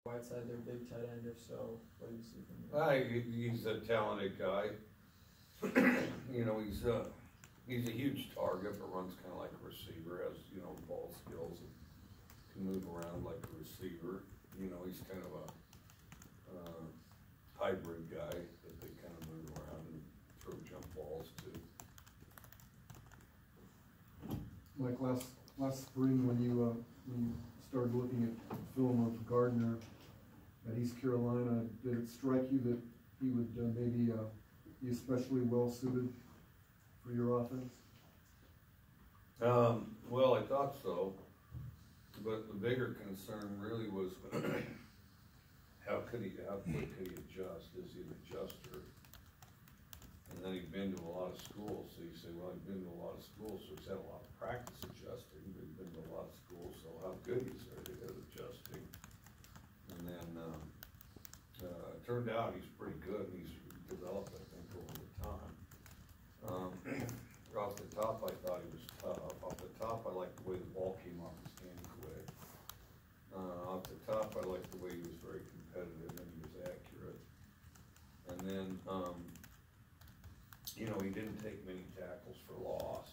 Whiteside, their big tight end? If so, what do you see from him? He's a talented guy. You know, he's a huge target, but runs kind of like a receiver. Has, you know, ball skills and can move around like a receiver. You know, he's kind of a hybrid guy that they kind of move around and throw jump balls to. Like last spring when you started looking at film of Gardner at East Carolina, did it strike you that he would maybe be especially well suited for your offense? Well, I thought so, but the bigger concern really was how quick could he adjust? Is he an adjuster? And then he'd been to a lot of schools, so you say, well, he'd been to a lot of schools, so he's had a lot of practice adjusting, but he's been to a lot of schools, so how good he's at adjusting. And then it turned out he's pretty good, and he's developed, I think, over the time. Off the top, I thought he was tough. Off the top, I liked the way the ball came off his hand quick. Off the top, I liked the way he was very competitive and he was accurate. And then, you know, he didn't take many tackles for loss,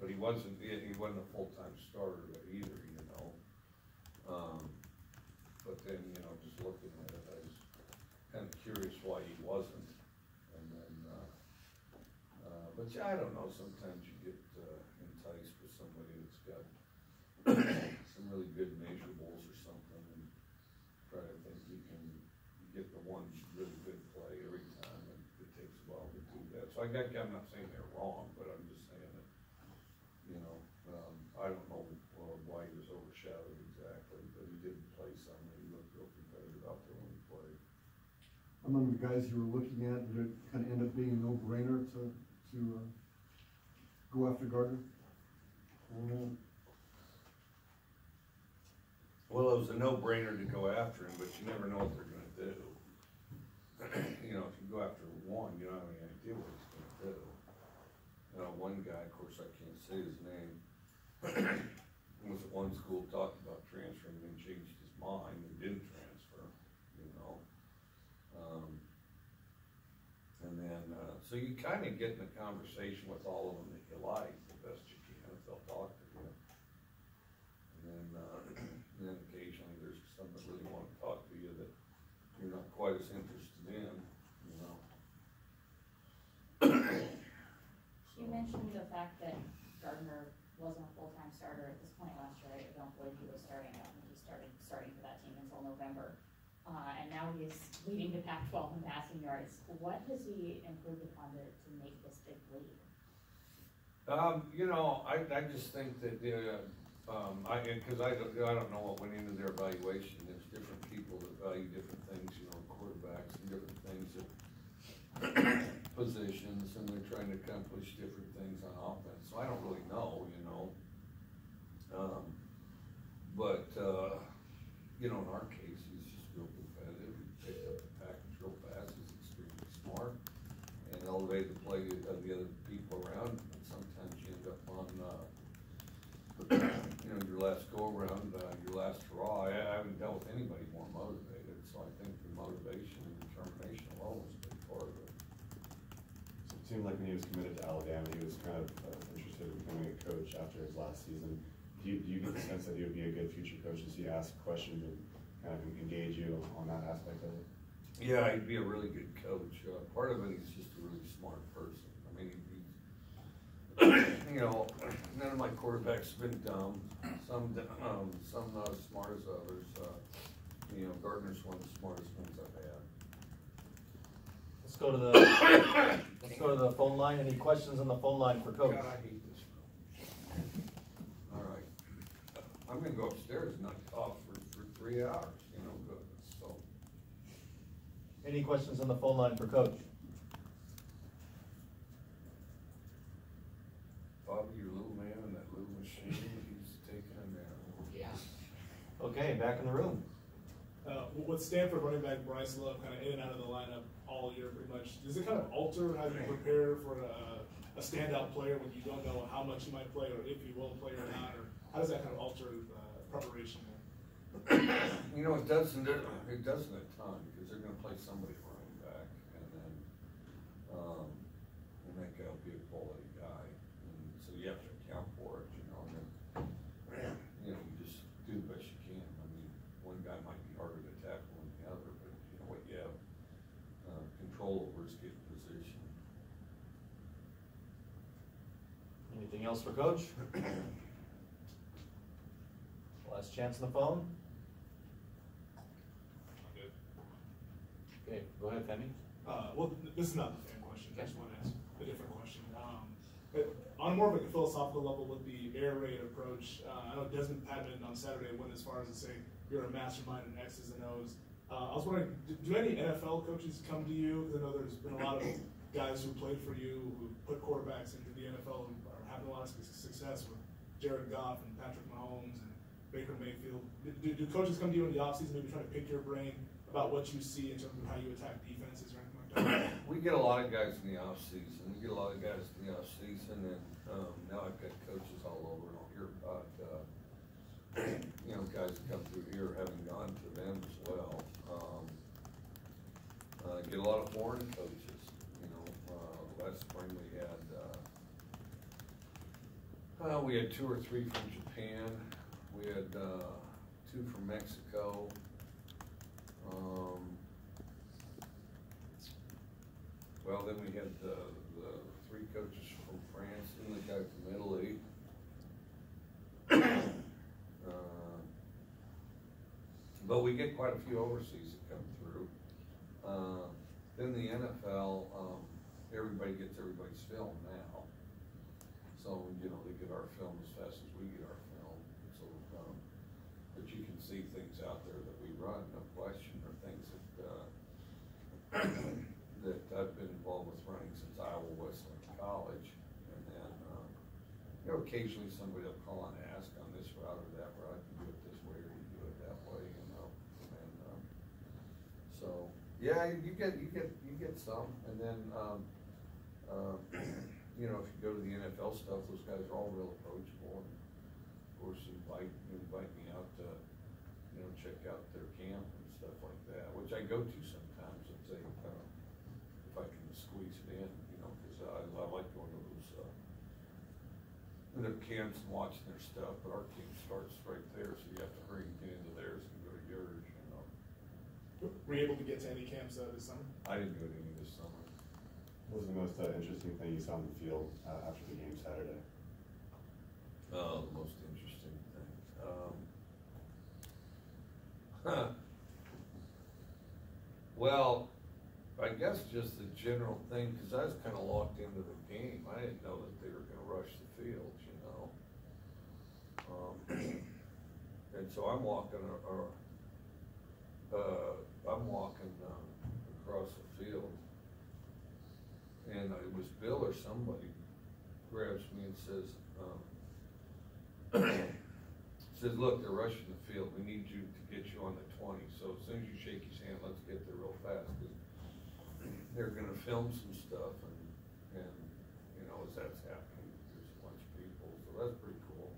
but he wasn't a full-time starter either, you know. But then, you know, just looking at it, I was kind of curious why he wasn't. And then, but yeah, I don't know, sometimes you get enticed with somebody that's got some really good measurables or something and try to think you can get the one really good play every time, and it takes a while to do that. So I'm not saying they're wrong, but I'm just saying that, you know, I don't know why he was overshadowed exactly, but he did play some, and he looked real competitive out there when he played. Among the guys you were looking at, did it kind of end up being a no-brainer to go after Gardner? Well, it was a no-brainer to go after him, but you never know what they're going to do. You know, if you go after one, you don't have any idea what he's going to do. You know, one guy, of course, I can't say his name, was at one school talked about transferring and then changed his mind and didn't transfer, you know. And then, so you kind of get in a conversation with all of them that you like the best you can if they'll talk to you. And then occasionally there's some that really want to talk to you that you're not quite as interested in, you know. You mentioned the fact that Gardner wasn't a full-time starter at this point last year. I don't believe he was starting. I don't think he started for that team until November. And now he's leading the Pac-12 in passing yards. What has he improved upon to make this big lead? You know, I just think that because I don't know what went into their evaluation. There's different people that value different things, you know, quarterbacks and different things that positions, and they're trying to accomplish different things on offense. So I don't really know, you know. But you know, in our case, he's just real competitive. He picked up the package real fast. He's extremely smart and elevated the play of the other people around. And sometimes you end up on, you know, your last go around, your last hurrah. I haven't dealt with anybody more motivated, so I think the motivation and determination alone was a big part of it. So it seemed like when he was committed to Alabama, he was kind of interested in becoming a coach after his last season. Do you get the sense that he would be a good future coach as he asks questions and kind of engage you on that aspect of it? Yeah, he'd be a really good coach. Part of it, he's just a really smart person. I mean, you know, none of my quarterbacks have been dumb. Some not as smart as others. You know, Gardner's one of the smartest ones I've had. Let's go to the phone line. Any questions on the phone line for Coach? God, I hate this. All right, I'm gonna go upstairs and not talk for 3 hours. You know, goodness. So. Any questions on the phone line for Coach? Bobby, your little man in that little machine, he's taking a nap. Yeah. Okay, back in the room. With Stanford running back Bryce Love kind of in and out of the lineup all year pretty much, does it kind of alter how you prepare for a standout player when you don't know how much he might play or if he will play or not? Or how does that kind of alter preparation there? You know, it doesn't at time, because they're gonna play somebody running back, and then, and that guy will be a quality guy, and so you have to account for it, you know, and then, you know, you just do the best you can. I mean, one guy might be harder to tackle than the other, but you know what you have, control over is getting position. Anything else for Coach? Last chance on the phone. Good. Okay, go ahead, Femi. Well, this is not the fan question. I just want to ask a different question. But on more of like a philosophical level with the air raid approach, I know Desmond Patman on Saturday went as far as to say you're a mastermind in X's and O's. I was wondering, do any NFL coaches come to you? Because I know there's been a lot of guys who played for you who put quarterbacks into the NFL and are having a lot of success with Jared Goff and Patrick Mahomes and Baker Mayfield. Do coaches come to you in the offseason, maybe try to pick your brain about what you see in terms of how you attack defenses or anything like that? We get a lot of guys in the offseason. We get a lot of guys in the offseason, and now I've got coaches all over, and I'll hear about, you know, guys that come through here having gone to them as well. Get a lot of foreign coaches, you know. Last spring we had 2 or 3 from Japan. We had 2 from Mexico. Well, then we had the 3 coaches from France and the guy from Italy. But we get quite a few overseas that come through. Then the NFL, everybody gets everybody's film now. So, you know, they get our film as fast as we get our film. So, but you can see things out there that we run, no question, or things that that I've been involved with running since Iowa Wesleyan College. And then, you know, occasionally somebody will call and ask on this route or that route, you do it this way or you do it that way, you know. And so, yeah, you get some, and then, you know, if you go to the NFL stuff, those guys are all real approachable, and of course invite me out to, you know, check out their camp and stuff like that, which I go to sometimes and say, if I can squeeze it in, you know, because I like going to those the camps and watching their stuff, but our camp starts right there, so you have to hurry and get into theirs and go to yours, you know. Were you able to get to any camps this summer? I didn't go to any this summer. What was the most interesting thing you saw on the field after the game Saturday? The most interesting thing. Well, I guess just the general thing, because I was kind of locked into the game. I didn't know that they were going to rush the field, you know. And so I'm walking, across the field, and it was Bill or somebody grabs me and says, look, they're rushing the field. We need you to get you on the 20. So as soon as you shake his hand, let's get there real fast, because they're going to film some stuff, and you know, as that's happening, there's a bunch of people, so that's pretty cool.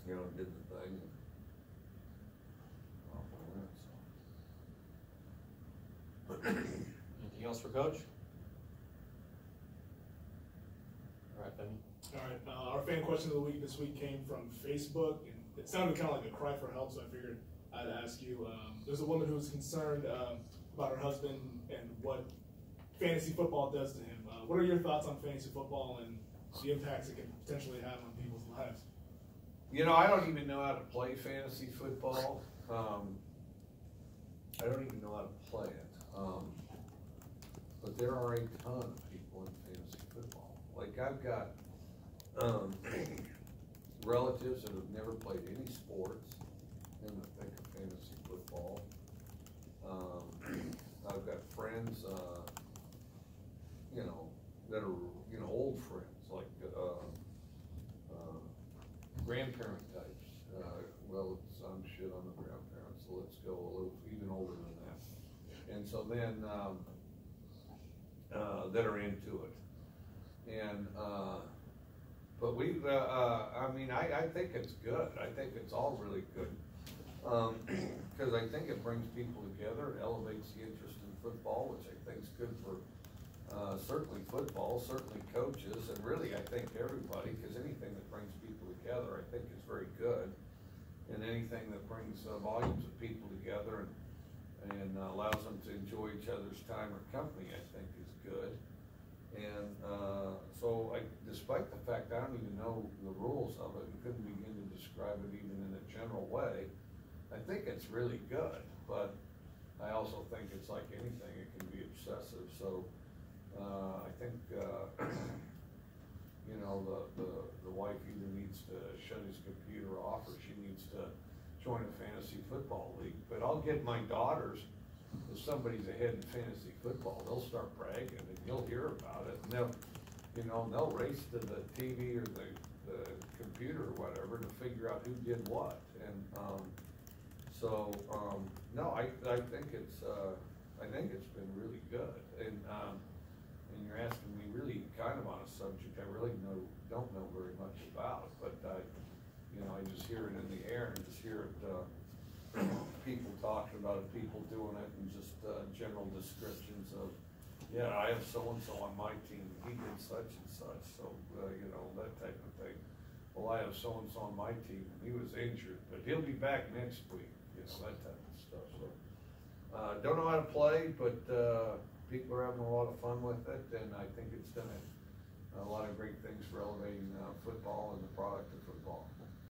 You know, did the thing. Anything else for Coach? All right, Benny. All right, our fan question of the week this week came from Facebook, and it sounded kind of like a cry for help, so I figured I'd ask you. There's a woman who's concerned about her husband and what fantasy football does to him. What are your thoughts on fantasy football and the impacts it can potentially have on people's lives? You know, I don't even know how to play fantasy football. I don't even know how to play it. But there are a ton of people in fantasy football. Like, I've got relatives that have never played any sports in the thick of fantasy football. I've got friends, you know, that are, you know, old friends, like grandparent types. Well, I'm shit on the grandparents, so let's go a little even older than that. And so then that are into it. And But we, I mean, I think it's good. I think it's all really good. Cause I think it brings people together, it elevates the interest in football, which I think is good for, certainly football, certainly coaches, and really, I think everybody, cause anything that brings people together, I think is very good. And anything that brings volumes of people together and allows them to enjoy each other's time or company, I think is good. And, so despite the fact I don't even know the rules of it and couldn't begin to describe it even in a general way, I think it's really good, but I also think it's like anything, it can be obsessive, so, I think, you know, the wife either needs to shut his computer off or she needs to join a fantasy football league. But I'll get my daughters, if somebody's ahead in fantasy football, they'll start bragging and you'll hear about it. And they'll, you know, they'll race to the TV or the computer or whatever to figure out who did what. And, no, I think it's been really good. And you're asking me really kind of on a subject I really don't know very much about, but you know, I just hear it in the air and just hear it, people talking about it, people doing it, and just general descriptions of, yeah, I have so-and-so on my team, he did such and such, so, you know, that type of thing. Well, I have so-and-so on my team, and he was injured, but he'll be back next week, you know, that type of stuff, so. Don't know how to play, but, people are having a lot of fun with it, and I think it's done a lot of great things for elevating, football and the product of football.